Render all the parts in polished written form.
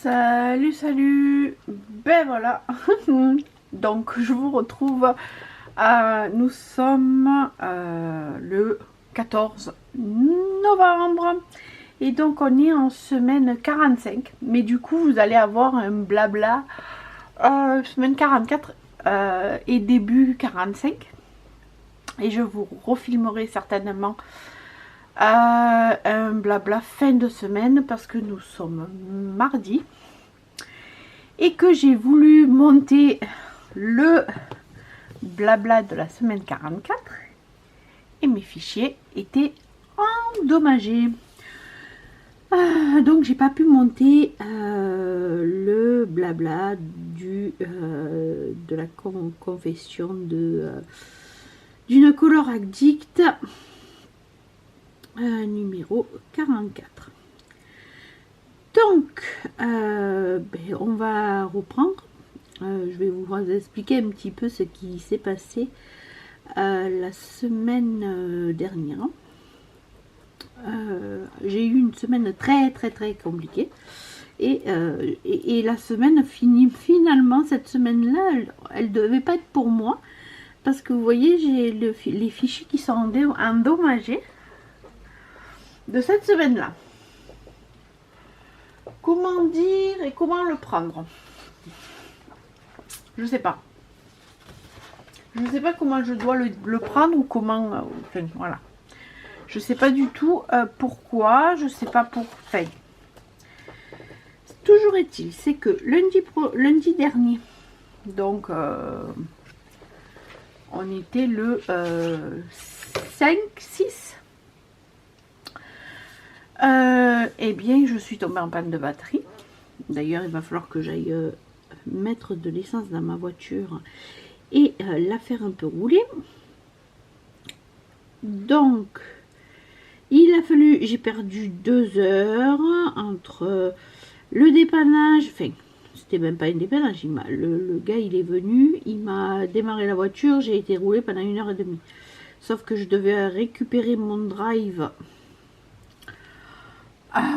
Salut, salut. Ben voilà. Donc je vous retrouve. Nous sommes le 14 novembre. Et donc on est en semaine 45. Mais du coup vous allez avoir un blabla semaine 44 et début 45. Et je vous refilmerai certainement un blabla fin de semaine parce que nous sommes mardi et que j'ai voulu monter le blabla de la semaine 44 et mes fichiers étaient endommagés. Donc j'ai pas pu monter le blabla de la confession d'une color addict numéro 44. Donc on va reprendre. Je vais vous expliquer un petit peu ce qui s'est passé la semaine dernière. J'ai eu une semaine très compliquée et la semaine finalement cette semaine là elle devait pas être pour moi parce que vous voyez j'ai les fichiers qui sont endommagés de cette semaine là. Comment dire et comment le prendre? Je sais pas. Je sais pas comment je dois le prendre ou comment. Enfin, voilà. Je sais pas du tout pourquoi. Je sais pas pour. Enfin. Toujours est-il, c'est que lundi dernier, donc on était le 5-6. Eh bien, je suis tombée en panne de batterie. D'ailleurs, il va falloir que j'aille mettre de l'essence dans ma voiture et la faire un peu rouler. Donc, il a fallu, j'ai perdu 2 heures entre le dépannage, enfin, c'était même pas un dépannage, le gars il est venu, il m'a démarré la voiture, j'ai été roulée pendant 1h30. Sauf que je devais récupérer mon drive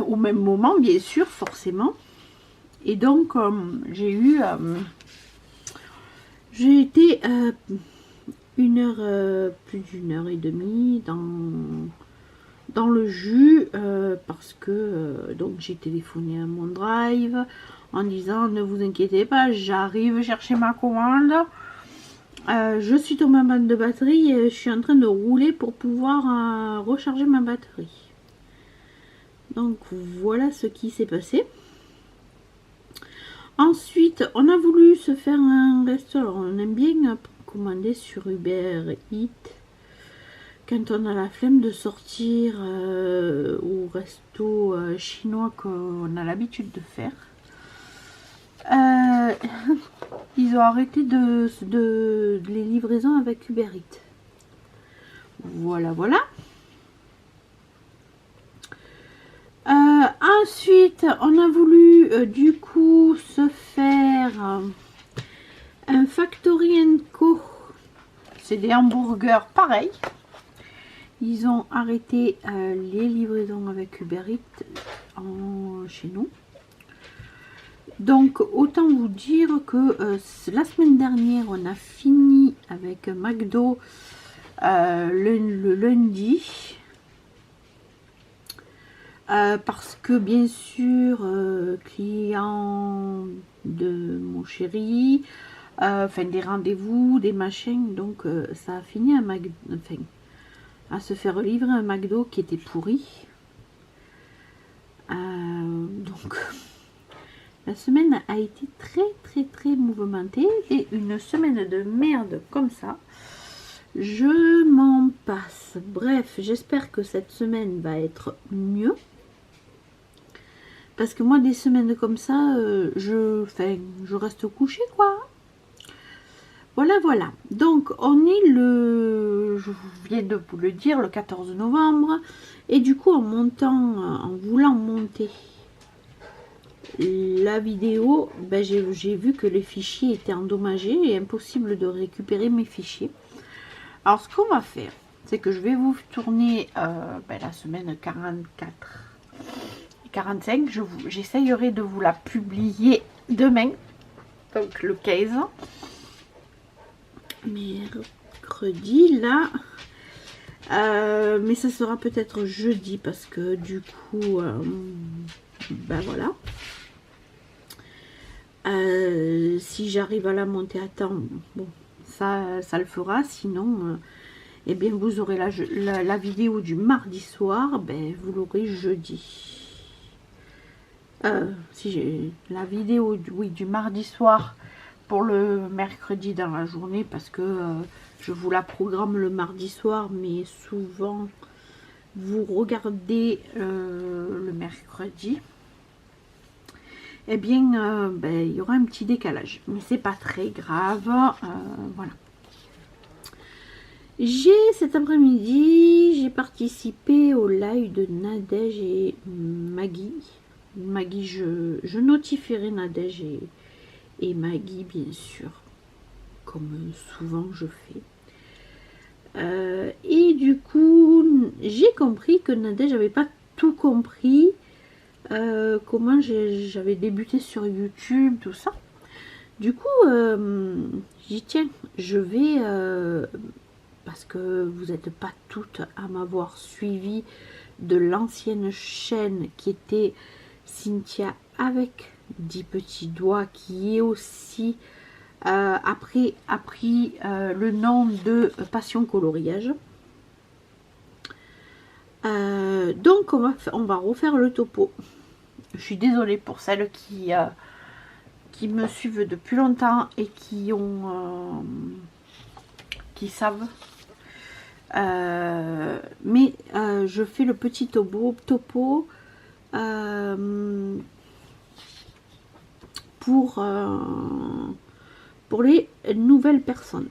au même moment, bien sûr, forcément. Et donc, j'ai été plus d'1h30 dans le jus parce que donc j'ai téléphoné à mon drive en disant ne vous inquiétez pas, j'arrive chercher ma commande. Je suis tombée en panne de batterie et je suis en train de rouler pour pouvoir recharger ma batterie. Donc voilà ce qui s'est passé. Ensuite, on a voulu se faire un resto. Alors, on aime bien commander sur Uber Eats quand on a la flemme de sortir au resto chinois qu'on a l'habitude de faire. Ils ont arrêté de les livraisons avec Uber Eats. Voilà. Ensuite, on a voulu du coup se faire un Factory & Co. C'est des hamburgers pareil. Ils ont arrêté les livraisons avec Uber Eats chez nous. Donc autant vous dire que la semaine dernière on a fini avec McDo le lundi. Parce que bien sûr client de mon chéri, enfin des rendez-vous, des machins, donc ça a fini à se faire livrer un McDo qui était pourri. Donc la semaine a été très mouvementée et une semaine de merde comme ça, je m'en passe. Bref, j'espère que cette semaine va être mieux. Parce que moi, des semaines comme ça, je reste couchée, quoi. Voilà. Donc, on est je viens de vous le dire, le 14 novembre. Et du coup, en voulant monter la vidéo, j'ai vu que les fichiers étaient endommagés et impossible de récupérer mes fichiers. Alors, ce qu'on va faire, c'est que je vais vous tourner la semaine 44 45. J'essayerai de vous la publier demain, donc le 15. Mercredi, là. Mais ça sera peut-être jeudi parce que du coup, ben voilà. Si j'arrive à la monter à temps, bon, ça le fera. Sinon, eh bien, vous aurez la vidéo du mardi soir, ben, vous l'aurez jeudi. Si j'ai la vidéo du mardi soir pour le mercredi dans la journée, parce que je vous la programme le mardi soir, mais souvent vous regardez le mercredi. Eh bien, ben, il y aura un petit décalage, mais c'est pas très grave. Voilà. Cet après-midi, j'ai participé au live de Nadège et Maggie. Maggie, je notifierai Nadège et Maggie, bien sûr, comme souvent je fais. Et du coup, j'ai compris que Nadège n'avait pas tout compris. Comment j'avais débuté sur YouTube, tout ça. Du coup, j'ai dit tiens, je vais, parce que vous n'êtes pas toutes à m'avoir suivi de l'ancienne chaîne qui était Cynthia avec 10 petits doigts, qui est aussi après a pris le nom de Passion Coloriage. Donc on va refaire le topo. Je suis désolée pour celles qui me suivent depuis longtemps et qui savent. Mais je fais le petit topo pour les nouvelles personnes.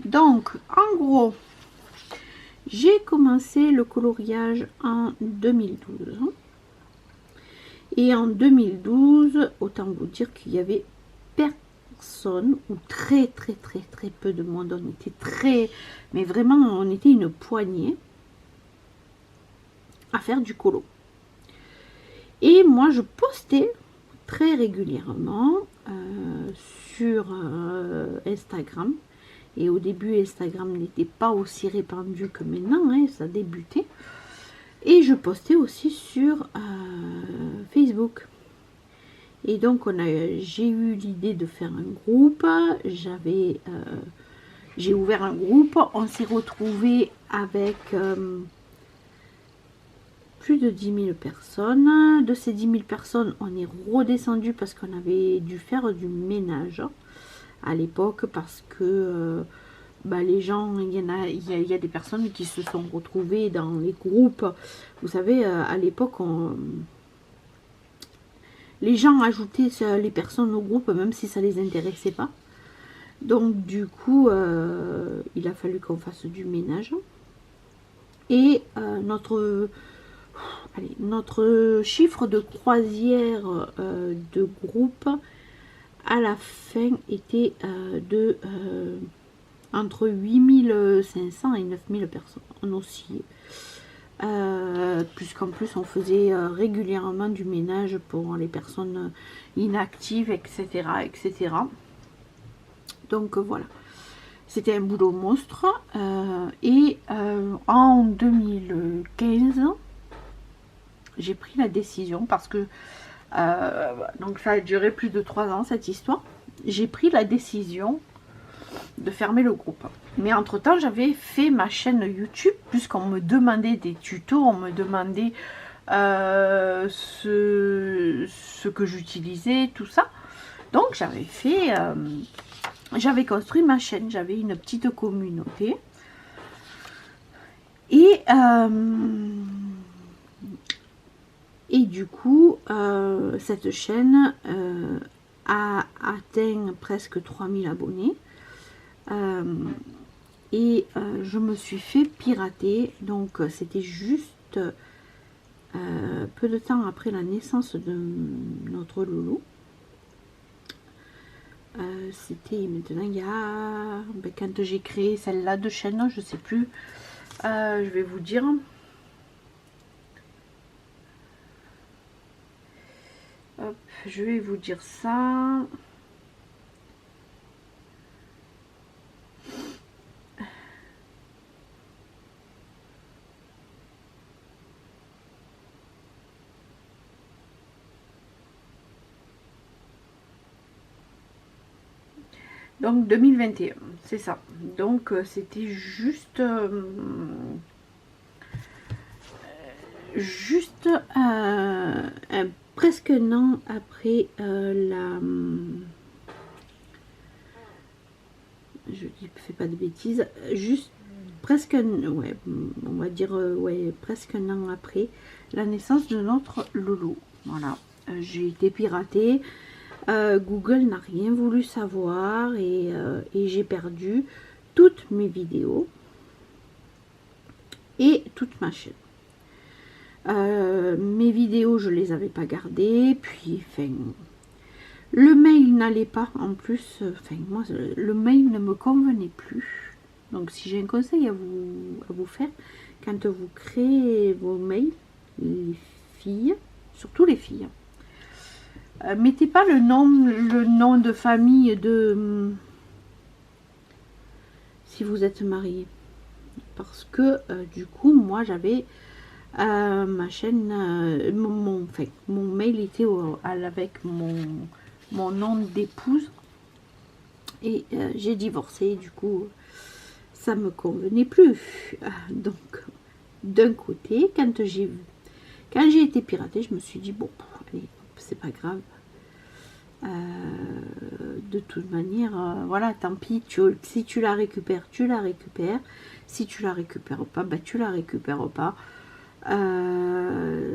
Donc, en gros, j'ai commencé le coloriage en 2012. Et en 2012, autant vous dire qu'il y avait personne, ou très peu de monde. On était mais vraiment, on était une poignée à faire du colo. Et moi, je postais très régulièrement sur Instagram. Et au début, Instagram n'était pas aussi répandu que maintenant, hein, ça débutait. Et je postais aussi sur Facebook. Et donc, j'ai eu l'idée de faire un groupe. J'ai ouvert un groupe. On s'est retrouvé avec plus de 10 000 personnes. De ces 10 000 personnes, on est redescendu parce qu'on avait dû faire du ménage à l'époque, parce que les gens, il y a des personnes qui se sont retrouvées dans les groupes. Vous savez, à l'époque, les gens ajoutaient les personnes au groupe même si ça les intéressait pas. Donc du coup, il a fallu qu'on fasse du ménage. Et notre chiffre de croisière de groupe à la fin était de entre 8500 et 9000 personnes. On oscillait. Puisqu'en plus on faisait régulièrement du ménage pour les personnes inactives, etc. etc. Donc voilà. C'était un boulot monstre. Et en 2015, j'ai pris la décision, parce que donc ça a duré plus de 3 ans cette histoire. J'ai pris la décision de fermer le groupe. Mais entre temps, j'avais fait ma chaîne YouTube, puisqu'on me demandait des tutos, on me demandait ce que j'utilisais, tout ça. Donc j'avais construit ma chaîne, j'avais une petite communauté. Et du coup, cette chaîne a atteint presque 3000 abonnés. Et je me suis fait pirater. Donc c'était juste peu de temps après la naissance de notre loulou. C'était maintenant il y a... quand j'ai créé celle-là de chaîne, je sais plus. Je vais vous dire. Hop, je vais vous dire ça. Donc 2021, c'est ça. Donc c'était juste presque un an après je dis fais pas de bêtises, juste presque ouais, on va dire ouais, presque un an après la naissance de notre loulou. Voilà, j'ai été piratée. Google n'a rien voulu savoir et j'ai perdu toutes mes vidéos et toute ma chaîne. Mes vidéos, je les avais pas gardées, puis enfin, le mail n'allait pas en plus, enfin moi le mail ne me convenait plus. Donc si j'ai un conseil à vous faire, quand vous créez vos mails, les filles, surtout les filles, mettez pas le nom de famille de si vous êtes marié, parce que du coup moi j'avais ma chaîne, mon mail était avec mon nom d'épouse et j'ai divorcé, du coup ça me convenait plus. Donc d'un côté, quand j'ai été piratée, je me suis dit bon allez, c'est pas grave. De toute manière, voilà, tant pis, si tu la récupères, tu la récupères. Si tu la récupères pas, bah tu la récupères pas.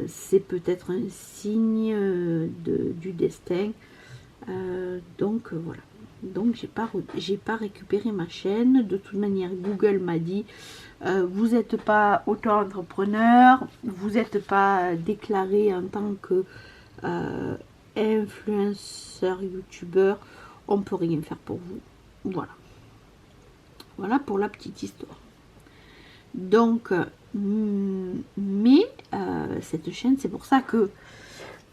C'est peut-être un signe du destin. Donc voilà. Donc j'ai pas récupéré ma chaîne. De toute manière, Google m'a dit vous n'êtes pas auto-entrepreneur, vous n'êtes pas déclaré en tant que influenceur, youtubeur, on peut rien faire pour vous. Voilà. Voilà pour la petite histoire. Donc, mais cette chaîne, c'est pour ça que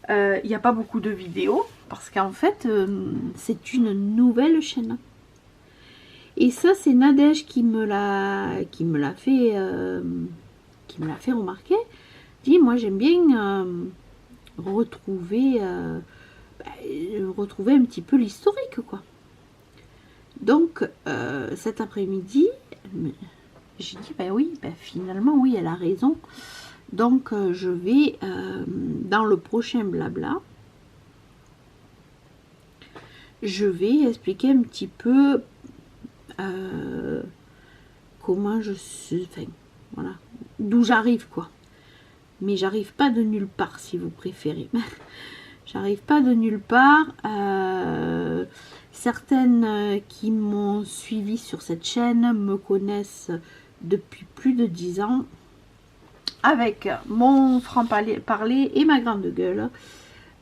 il n'y a pas beaucoup de vidéos, parce qu'en fait, c'est une nouvelle chaîne. Et ça, c'est Nadège qui me l'a fait remarquer. Dit, moi, j'aime bien retrouver un petit peu l'historique, quoi. Donc cet après-midi, j'ai dit bah oui, bah finalement oui, elle a raison. Donc je vais dans le prochain blabla, je vais expliquer un petit peu comment je suis, enfin voilà, d'où j'arrive, quoi. Mais j'arrive pas de nulle part, si vous préférez. J'arrive pas de nulle part. Certaines qui m'ont suivi sur cette chaîne me connaissent depuis plus de 10 ans. Avec mon franc-parler et ma grande gueule.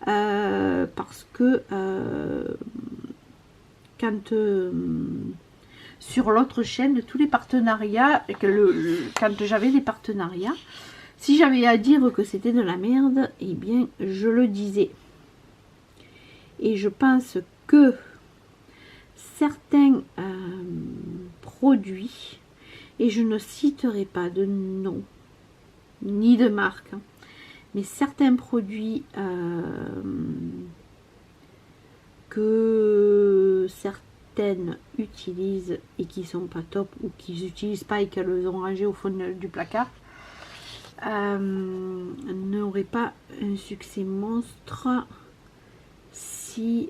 Parce que quand sur l'autre chaîne, de tous les partenariats, quand j'avais des partenariats, si j'avais à dire que c'était de la merde, eh bien je le disais. Et je pense que certains produits, et je ne citerai pas de nom ni de marque, hein, mais certains produits que certaines utilisent et qui sont pas top, ou qu'ils n'utilisent pas et qu'elles les ont rangés au fond du placard, n'auraient pas un succès monstre si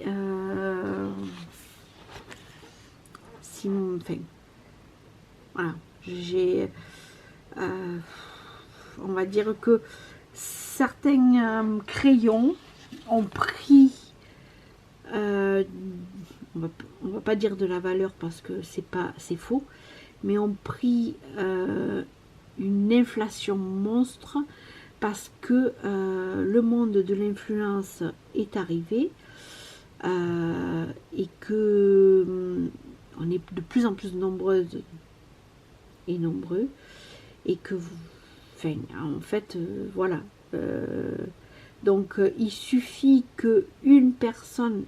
enfin voilà, j'ai on va dire que certains crayons ont pris on va pas dire de la valeur parce que c'est faux, mais ont pris une inflation monstre parce que le monde de l'influence est arrivé et que on est de plus en plus nombreuses et nombreux, et que vous, enfin, en fait voilà, Donc il suffit que une personne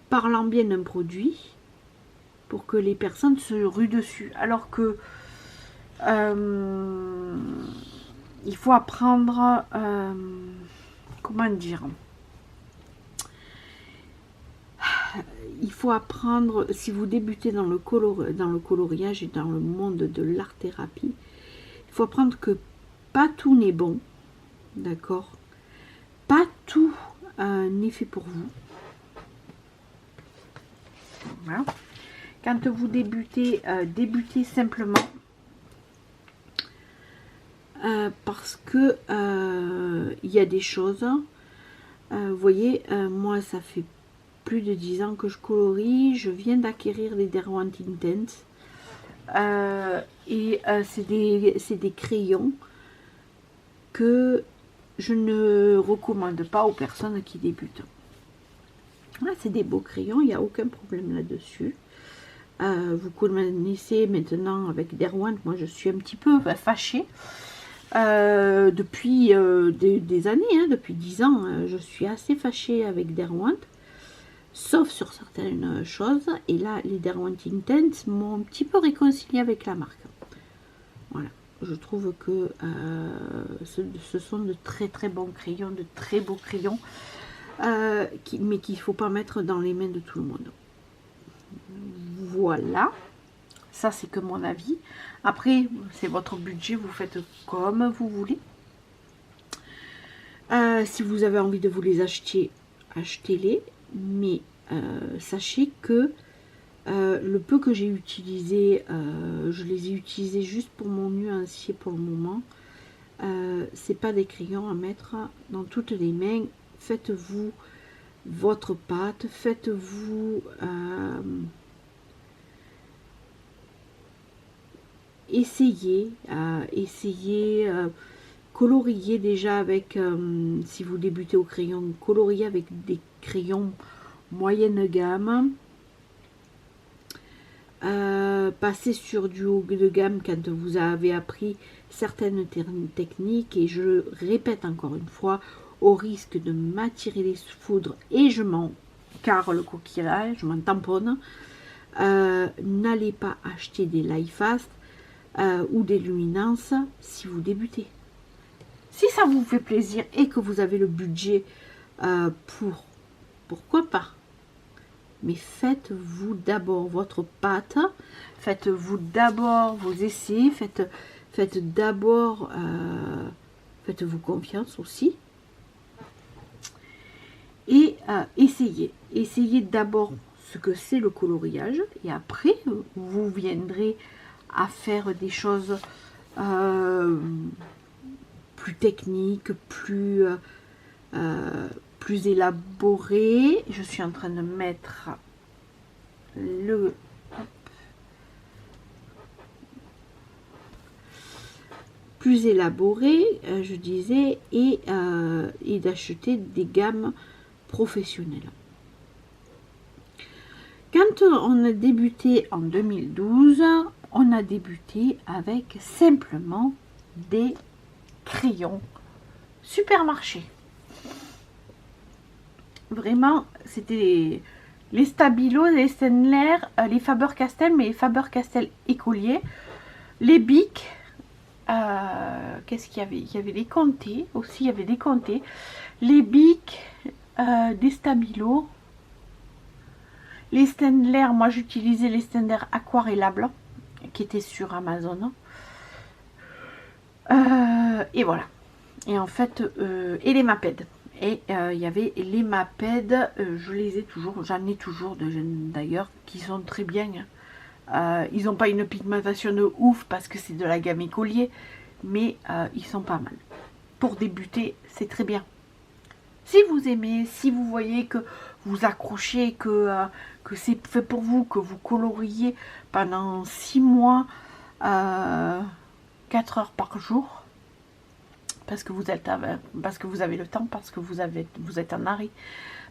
parlant bien d'un produit pour que les personnes se ruent dessus. Alors que il faut apprendre, comment dire, il faut apprendre, si vous débutez dans le coloriage et dans le monde de l'art-thérapie, il faut apprendre que pas tout n'est bon, d'accord? Pas tout n'est fait pour vous. Voilà. Quand vous débutez, débutez simplement parce que il y a des choses. Vous voyez, moi ça fait plus de 10 ans que je colorie. Je viens d'acquérir des Derwent Intense. C'est des crayons que je ne recommande pas aux personnes qui débutent. Là, c'est des beaux crayons, il n'y a aucun problème là-dessus. Vous connaissez maintenant avec Derwent, moi je suis un petit peu fâchée. Depuis des années, hein, depuis 10 ans, je suis assez fâchée avec Derwent. Sauf sur certaines choses. Et là, les Derwent Intense m'ont un petit peu réconcilié avec la marque. Voilà. Je trouve que ce sont de très très bons crayons, de très beaux crayons, mais qu'il ne faut pas mettre dans les mains de tout le monde. Voilà. Ça, c'est que mon avis. Après, c'est votre budget, vous faites comme vous voulez. Si vous avez envie de vous les acheter, achetez-les. Mais sachez que le peu que j'ai utilisé, je les ai utilisés juste pour mon nuancier pour le moment. C'est pas des crayons à mettre dans toutes les mains. Faites-vous votre pâte, faites-vous essayez, colorier déjà avec, si vous débutez au crayon, colorier avec des crayons moyenne gamme, passer sur du haut de gamme quand vous avez appris certaines techniques, et je répète encore une fois, au risque de m'attirer les foudres, et je m'en carre le coquillage, je m'en tamponne, n'allez pas acheter des Life Fast ou des luminances si vous débutez. Si ça vous fait plaisir et que vous avez le budget pourquoi pas, mais faites-vous d'abord votre pâte, faites-vous d'abord vos essais, faites d'abord, faites-vous confiance aussi, et essayez d'abord ce que c'est le coloriage, et après vous viendrez à faire des choses plus techniques, plus élaborées. Je suis en train de mettre le plus élaboré, je disais, et d'acheter des gammes professionnelles. Quand on a débuté en 2012, on a débuté avec simplement des crayons supermarché. Vraiment, c'était les Stabilo, les Staedtler, les Faber-Castell, mais les Faber-Castell écoliers, les Bic. Qu'est-ce qu'il y avait? Il y avait des Conté aussi, il y avait des Conté, les Bic, des Stabilo, les Staedtler. Moi j'utilisais les Staedtler aquarellables qui étaient sur Amazon, et voilà. Et en fait, et les Maped. Et il y avait les Maped, je les ai toujours, j'en ai toujours d'ailleurs, qui sont très bien. Ils n'ont pas une pigmentation de ouf parce que c'est de la gamme écolier, mais ils sont pas mal. Pour débuter, c'est très bien. Si vous aimez, si vous voyez que vous accrochez, que c'est fait pour vous, que vous coloriez pendant 6 mois, 4 heures par jour, parce que vous avez le temps, parce que vous êtes en arrêt,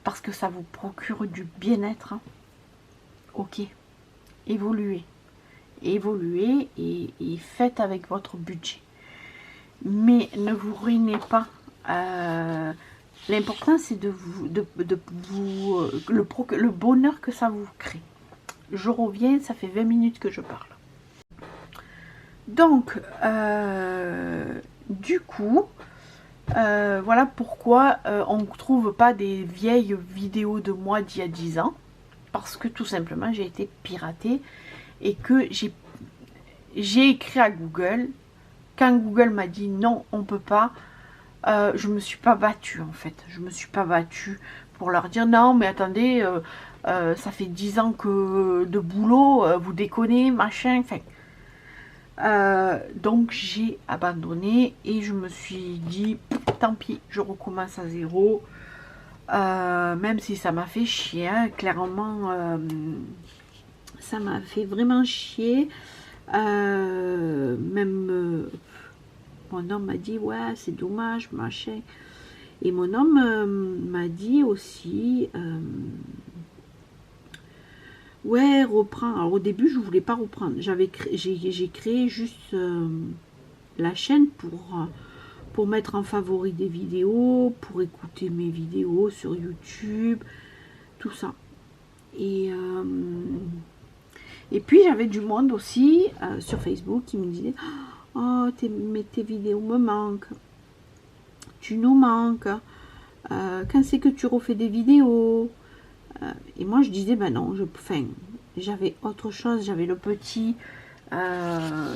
parce que ça vous procure du bien-être, hein. Ok, évoluez et faites avec votre budget, mais ne vous ruinez pas l'important c'est le bonheur que ça vous crée. Je reviens, ça fait 20 minutes que je parle. Donc, du coup, voilà pourquoi on ne trouve pas des vieilles vidéos de moi d'il y a 10 ans. Parce que tout simplement, j'ai été piratée et que j'ai écrit à Google. Quand Google m'a dit non, on ne peut pas, je me suis pas battue en fait. Je me suis pas battue pour leur dire non, mais attendez, ça fait 10 ans que de boulot, vous déconnez, machin, enfin. Donc j'ai abandonné et je me suis dit tant pis, je recommence à zéro. Même si ça m'a fait chier, hein, clairement, ça m'a fait vraiment chier. Même mon homme m'a dit ouais c'est dommage machin, et mon homme m'a dit aussi ouais reprends. Alors au début je voulais pas reprendre, j'ai créé juste la chaîne pour mettre en favori des vidéos, pour écouter mes vidéos sur YouTube, tout ça. Et puis j'avais du monde aussi sur Facebook qui me disait oh mais tes vidéos me manquent, tu nous manques, quand c'est que tu refais des vidéos? Et moi je disais ben non, j'avais autre chose, j'avais le petit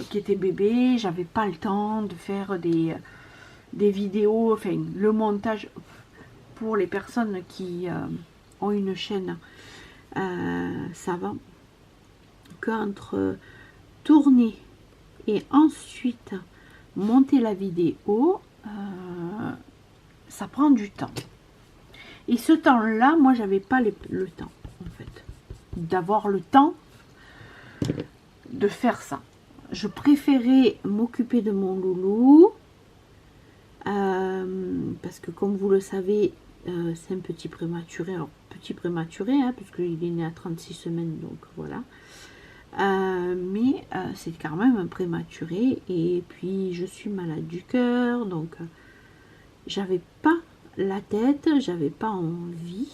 qui était bébé, j'avais pas le temps de faire des vidéos, enfin le montage pour les personnes qui ont une chaîne, ça va qu'entre tourner et ensuite monter la vidéo, ça prend du temps. Et ce temps-là, moi, j'avais pas le temps, en fait, d'avoir le temps de faire ça. Je préférais m'occuper de mon loulou, parce que comme vous le savez, c'est un petit prématuré. Alors, petit prématuré, hein, parce qu'il est né à 36 semaines, donc voilà. Mais c'est quand même un prématuré, et puis je suis malade du cœur, donc j'avais pas la tête, j'avais pas envie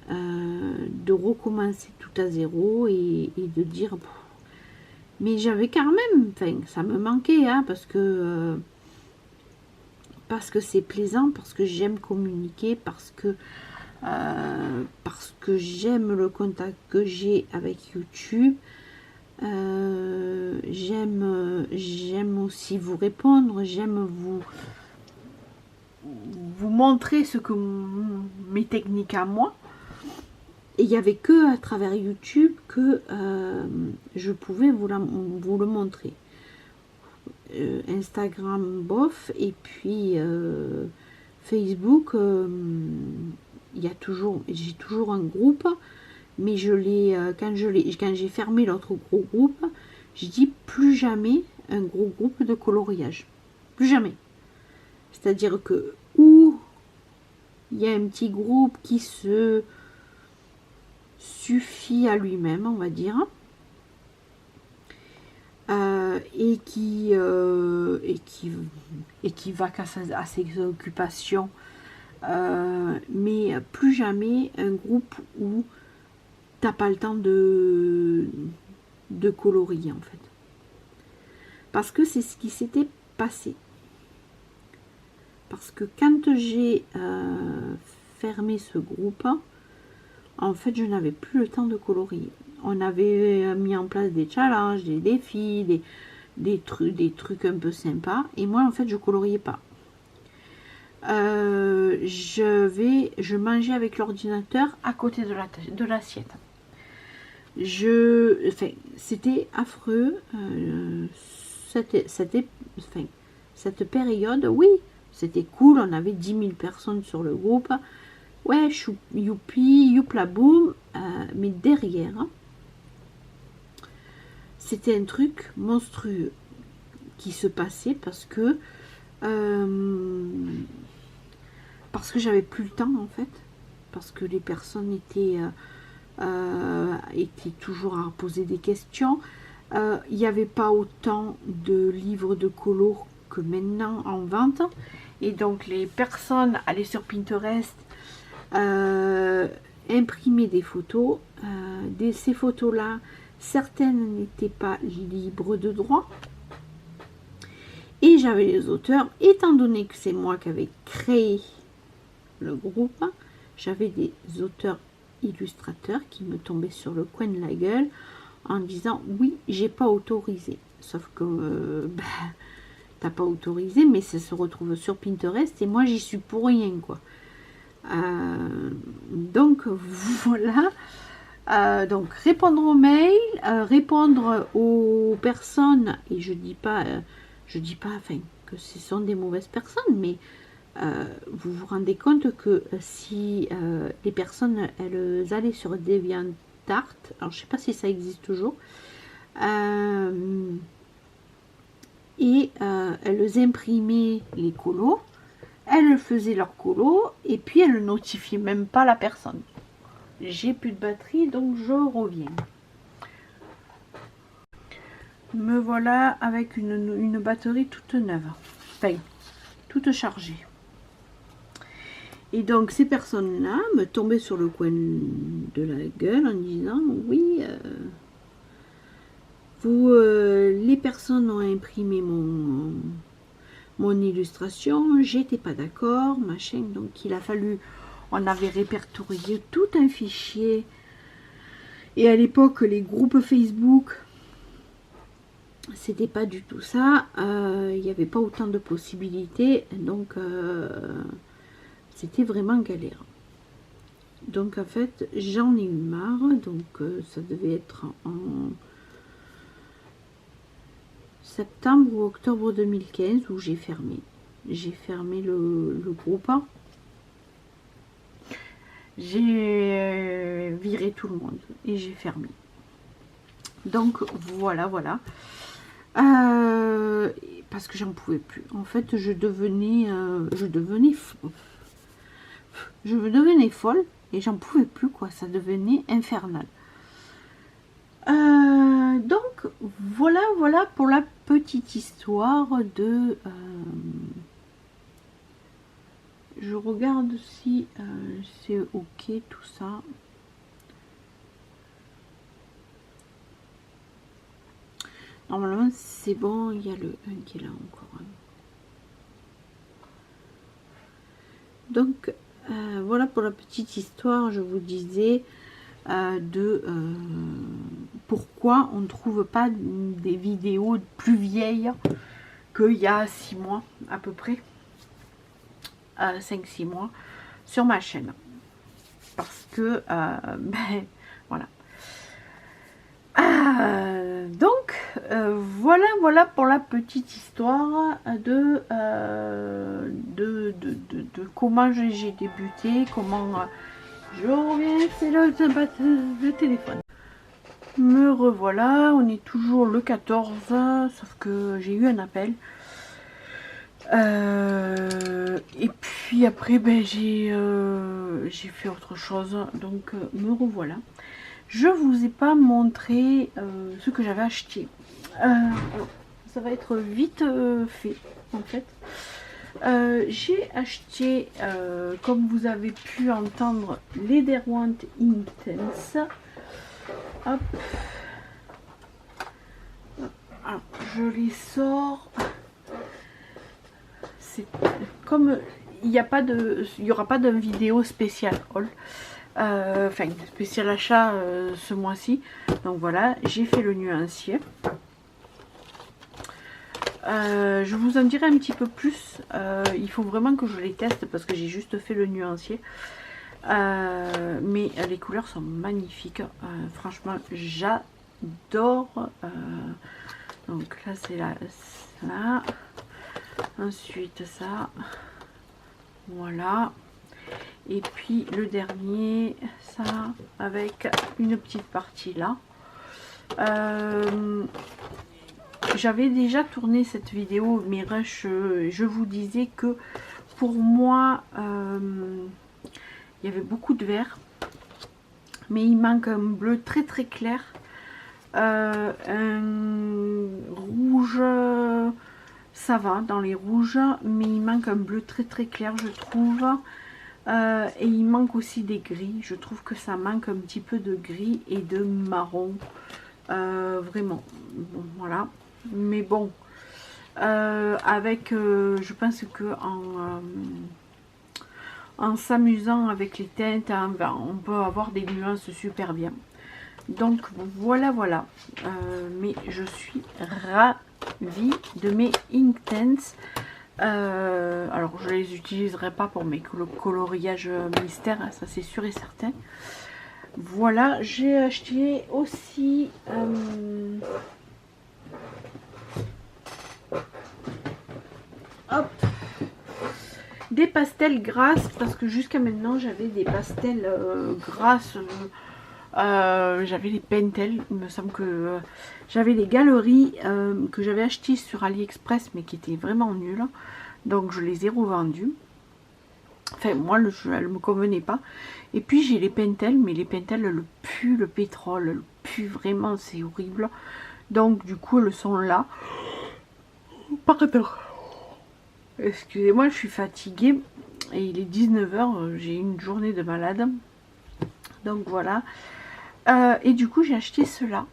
de recommencer tout à zéro et de dire mais j'avais quand même, enfin ça me manquait, hein, parce que c'est plaisant, parce que j'aime communiquer, parce que j'aime le contact que j'ai avec YouTube. J'aime aussi vous répondre, j'aime vous montrer ce que mes techniques à moi. Et il n'y avait que à travers YouTube que je pouvais vous le montrer. Instagram bof, et puis Facebook, j'ai toujours un groupe, mais quand j'ai fermé l'autre gros groupe, j'ai dit plus jamais un gros groupe de coloriage, plus jamais. C'est-à-dire que où il y a un petit groupe qui se suffit à lui-même, on va dire, et qui va à ses occupations, mais plus jamais un groupe où t'as pas le temps de colorier, en fait, parce que c'est ce qui s'était passé. Parce que quand j'ai fermé ce groupe, en fait, je n'avais plus le temps de colorier. On avait mis en place des challenges, des défis, des trucs un peu sympas. Et moi, en fait, je coloriais pas. Je mangeais avec l'ordinateur à côté de l'assiette. C'était affreux. Cette période, oui, c'était cool. On avait 10 000 personnes sur le groupe. Ouais, youpi, youpla boum. Mais derrière, hein, c'était un truc monstrueux qui se passait parce que j'avais plus le temps, en fait, parce que les personnes étaient toujours à poser des questions. Il n'y avait pas autant de livres de colo que maintenant en vente. Et donc les personnes allaient sur Pinterest, imprimer des photos. Ces photos-là, certaines n'étaient pas libres de droit. Et j'avais les auteurs, étant donné que c'est moi qui avais créé le groupe, j'avais des auteurs illustrateurs qui me tombaient sur le coin de la gueule en disant oui, j'ai pas autorisé. Sauf que t'as pas autorisé, mais ça se retrouve sur Pinterest et moi j'y suis pour rien, quoi. Donc voilà. Donc répondre aux mails, répondre aux personnes, et je dis pas enfin que ce sont des mauvaises personnes, mais vous vous rendez compte que si les personnes elles allaient sur DeviantArt, alors je sais pas si ça existe toujours, et elles imprimaient les colos, elles faisaient leurs colos et puis elles ne notifiaient même pas la personne. J'ai plus de batterie, donc je reviens. Me voilà avec une batterie toute neuve, enfin toute chargée. Et donc ces personnes-là me tombaient sur le coin de la gueule en disant oui, les personnes ont imprimé mon illustration, j'étais pas d'accord, machin. Donc il a fallu, on avait répertorié tout un fichier. Et à l'époque, les groupes Facebook, c'était pas du tout ça. Il n'y avait pas autant de possibilités, donc c'était vraiment galère. Donc en fait, j'en ai eu marre. Donc ça devait être en septembre ou octobre 2015 où j'ai fermé. J'ai fermé le groupe. J'ai viré tout le monde et j'ai fermé. Donc voilà. Parce que j'en pouvais plus. En fait, je devenais folle et j'en pouvais plus, quoi. Ça devenait infernal. Donc voilà pour la petite histoire de je regarde si c'est ok tout ça. Normalement c'est bon, il y a le 1 qui est là encore. Donc voilà pour la petite histoire, je vous disais pourquoi on ne trouve pas des vidéos plus vieilles qu'il y a 6 mois à peu près, 5-6 mois sur ma chaîne, parce que voilà. Donc voilà pour la petite histoire de comment j'ai débuté, comment je reviens, c'est le téléphone. Me revoilà, on est toujours le 14, sauf que j'ai eu un appel. Et puis après j'ai fait autre chose, donc me revoilà. Je vous ai pas montré ce que j'avais acheté. Ça va être vite fait en fait. J'ai acheté, comme vous avez pu entendre, les Derwent Intense. Hop. Alors, je les sors. C'est comme il n'y aura pas de vidéo spéciale haul. Enfin, spécial achat ce mois-ci. Donc voilà, j'ai fait le nuancier. Je vous en dirai un petit peu plus. Il faut vraiment que je les teste parce que j'ai juste fait le nuancier. Mais les couleurs sont magnifiques. Franchement, j'adore. Donc là, c'est ça. Ensuite, ça. Voilà. Et puis le dernier, ça, avec une petite partie là. J'avais déjà tourné cette vidéo, mes rushs, je vous disais que pour moi, il y avait beaucoup de vert. Mais il manque un bleu très très clair. Un rouge ça va dans les rouges, mais il manque un bleu très très clair, je trouve. Et il manque aussi des gris. Je trouve que ça manque un petit peu de gris et de marron. Vraiment. Bon, voilà. Mais bon. Je pense que en s'amusant avec les teintes, on peut avoir des nuances super bien. Donc voilà, voilà. Mais je suis ravie de mes Inktense. Alors je les utiliserai pas pour mes coloriages mystères, hein, ça c'est sûr et certain. Voilà, j'ai acheté aussi hop, des pastels grasses, parce que jusqu'à maintenant j'avais des pastels grasses. J'avais les Pentel, il me semble que j'avais les galeries que j'avais achetées sur AliExpress mais qui étaient vraiment nulles, donc je les ai revendues. Enfin moi elles me convenaient pas. Et puis j'ai les Pentel, mais les Pentel elles puent le pétrole, elles puent vraiment, c'est horrible. Donc du coup elles sont là. Pardon. Excusez-moi, je suis fatiguée et il est 19 h, j'ai une journée de malade. Donc voilà. Et du coup j'ai acheté ceux-là.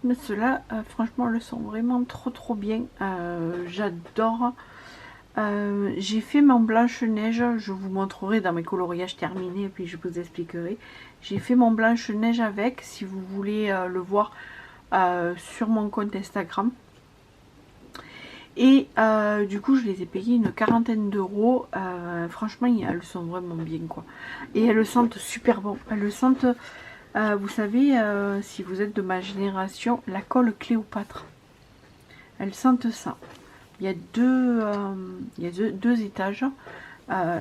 Mais ceux-là, franchement, elles sont vraiment trop bien. J'adore. J'ai fait mon Blanche-Neige. Je vous montrerai dans mes coloriages terminés. Et puis je vous expliquerai. J'ai fait mon Blanche-Neige avec. Si vous voulez le voir sur mon compte Instagram. Et du coup je les ai payés une quarantaine d'euros. Franchement elles sont vraiment bien quoi. Et elles sentent super bon. Elles sentent... vous savez, si vous êtes de ma génération, la colle Cléopâtre. Elles sentent ça. Il y a deux étages.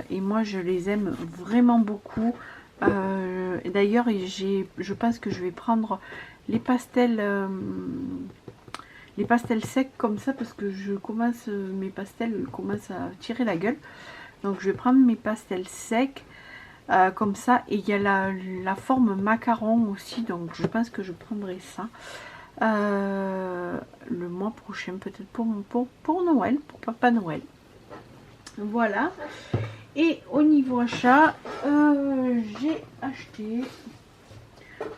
Et moi, je les aime vraiment beaucoup. D'ailleurs, je pense que je vais prendre les pastels secs comme ça. Parce que mes pastels commencent à tirer la gueule. Donc, je vais prendre mes pastels secs. Comme ça, et il y a la forme macaron aussi, donc je pense que je prendrai ça le mois prochain, peut-être pour Noël, pour Papa Noël. Voilà. Et au niveau achat, j'ai acheté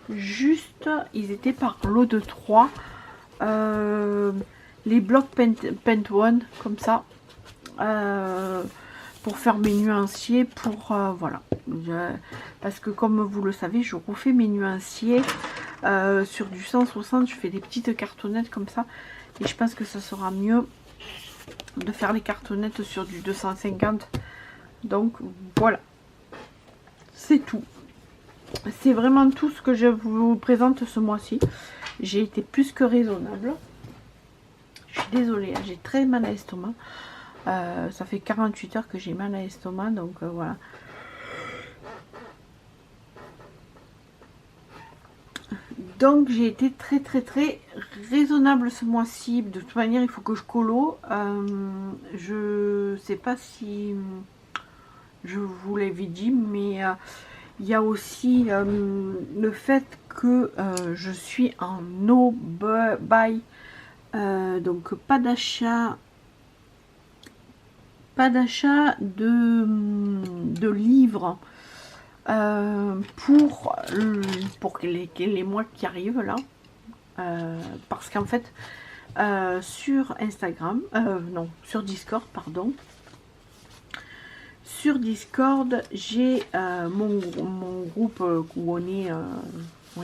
juste, ils étaient par lot de 3 les blocs Paint One comme ça. Pour faire mes nuanciers, voilà, parce que comme vous le savez, je refais mes nuanciers sur du 160, je fais des petites cartonnettes comme ça, et je pense que ça sera mieux de faire les cartonnettes sur du 250. Donc voilà, c'est tout, c'est vraiment tout ce que je vous présente ce mois-ci. J'ai été plus que raisonnable. Je suis désolée, j'ai très mal à l'estomac. Ça fait 48 heures que j'ai mal à l'estomac, donc voilà. Donc j'ai été très raisonnable ce mois-ci. De toute manière, il faut que je colo. Je sais pas si je vous l'avais dit, mais il y a aussi le fait que je suis en no buy, donc pas d'achat de livres pour les mois qui arrivent là, parce qu'en fait sur Instagram, non, sur Discord, pardon, sur Discord j'ai mon groupe où on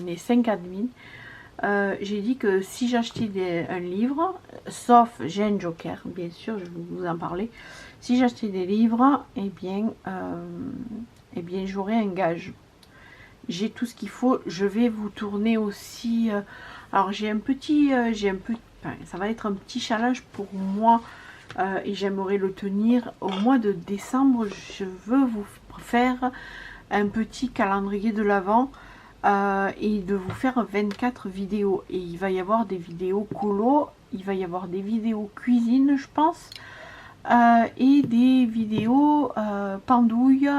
est 5 admins. J'ai dit que si j'achetais un livre, sauf j'ai un joker, bien sûr, je vais vous en parler. Si j'achetais des livres, eh bien j'aurai un gage. J'ai tout ce qu'il faut. Je vais vous tourner aussi. Alors j'ai un petit, enfin, ça va être un petit challenge pour moi et j'aimerais le tenir au mois de décembre. Je veux vous faire un petit calendrier de l'Avent. Et de vous faire 24 vidéos, et il va y avoir des vidéos colo, il va y avoir des vidéos cuisine je pense, et des vidéos pendouille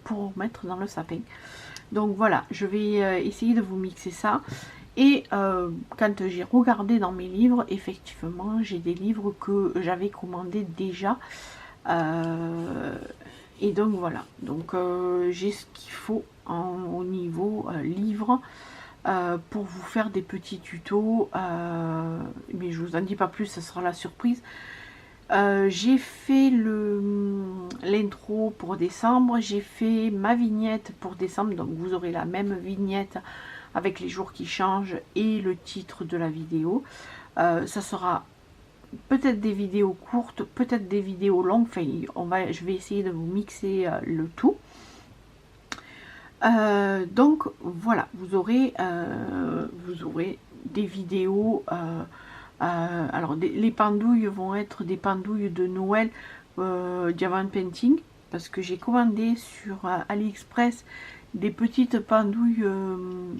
pour mettre dans le sapin. Donc voilà, je vais essayer de vous mixer ça, Et quand j'ai regardé dans mes livres, effectivement, j'ai des livres que j'avais commandés déjà. Et donc voilà, donc j'ai ce qu'il faut au niveau livre pour vous faire des petits tutos. Mais je vous en dis pas plus, ce sera la surprise. J'ai fait l'intro pour décembre, j'ai fait ma vignette pour décembre, donc vous aurez la même vignette avec les jours qui changent et le titre de la vidéo. Ça sera peut-être des vidéos courtes, peut-être des vidéos longues, enfin je vais essayer de vous mixer le tout. Donc voilà, vous aurez des vidéos. Alors les pendouilles vont être des pendouilles de Noël Diamond Painting, parce que j'ai commandé sur AliExpress des petites pendouilles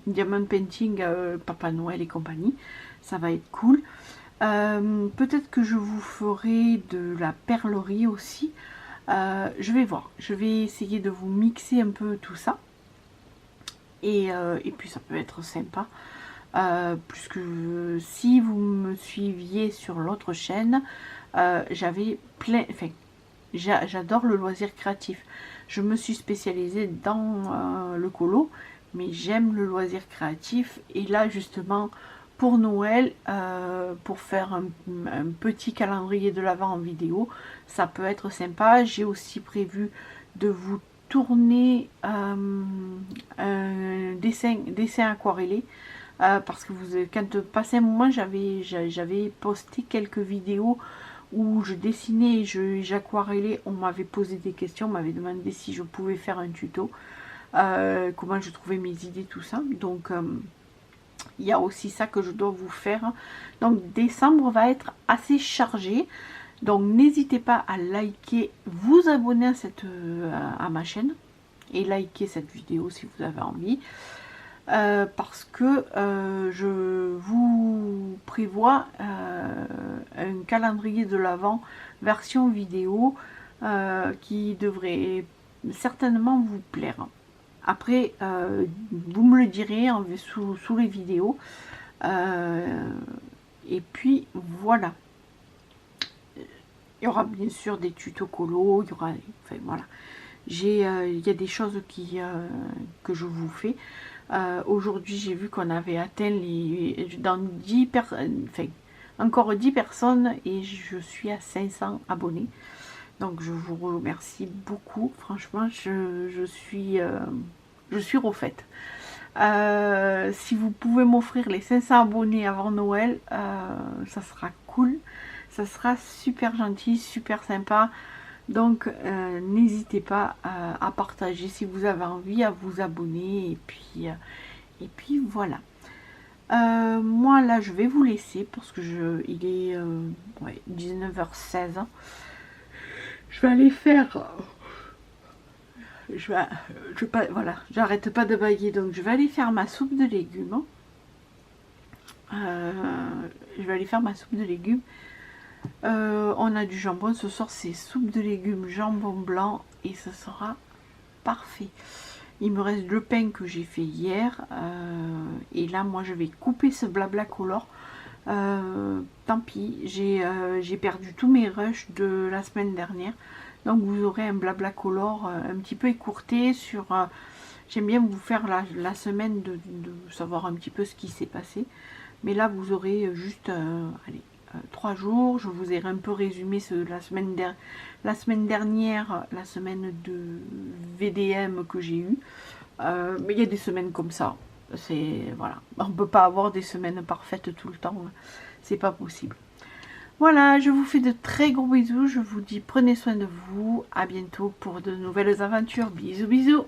Diamond Painting Papa Noël et compagnie. Ça va être cool. Peut-être que je vous ferai de la perlerie aussi. Je vais voir, je vais essayer de vous mixer un peu tout ça. Et puis ça peut être sympa. Puisque si vous me suiviez sur l'autre chaîne, j'avais plein, enfin, j'adore le loisir créatif. Je me suis spécialisée dans le colo, mais j'aime le loisir créatif. Et là justement pour Noël, pour faire un petit calendrier de l'Avent en vidéo, ça peut être sympa. J'ai aussi prévu de vous tourner un dessin aquarellé. Parce que quand passé un moment, j'avais posté quelques vidéos où je dessinais et j'aquarellais. On m'avait posé des questions, on m'avait demandé si je pouvais faire un tuto, comment je trouvais mes idées, tout ça. Donc il y a aussi ça que je dois vous faire. Donc décembre va être assez chargé. Donc n'hésitez pas à liker, vous abonner à ma chaîne et liker cette vidéo si vous avez envie. Parce que je vous prévois un calendrier de l'Avent version vidéo qui devrait certainement vous plaire. Après, vous me le direz sous les vidéos. Et puis voilà. Il y aura bien sûr des tutos colo, il y aura, enfin voilà. Il y a des choses que je vous fais. Aujourd'hui, j'ai vu qu'on avait atteint dans 10 personnes, enfin, encore 10 personnes et je suis à 500 abonnés. Donc, je vous remercie beaucoup. Franchement, je suis refaite. Si vous pouvez m'offrir les 500 abonnés avant Noël, ça sera cool. Ça sera super gentil, super sympa. Donc n'hésitez pas à partager si vous avez envie, à vous abonner et puis voilà. Moi là je vais vous laisser parce que il est 19h16. Je vais aller faire voilà, j'arrête pas de bailler, donc je vais aller faire ma soupe de légumes. On a du jambon ce soir, c'est soupe de légumes jambon blanc et ce sera parfait. Il me reste le pain que j'ai fait hier et là moi je vais couper ce blabla color. Tant pis, j'ai perdu tous mes rushs de la semaine dernière, donc vous aurez un blabla color un petit peu écourté sur j'aime bien vous faire la semaine de savoir un petit peu ce qui s'est passé, mais là vous aurez juste allez, 3 jours. Je vous ai un peu résumé la semaine dernière, la semaine de VDM que j'ai eu. Mais il y a des semaines comme ça. Voilà, on ne peut pas avoir des semaines parfaites tout le temps. C'est pas possible. Voilà, je vous fais de très gros bisous. Je vous dis prenez soin de vous. À bientôt pour de nouvelles aventures. Bisous, bisous.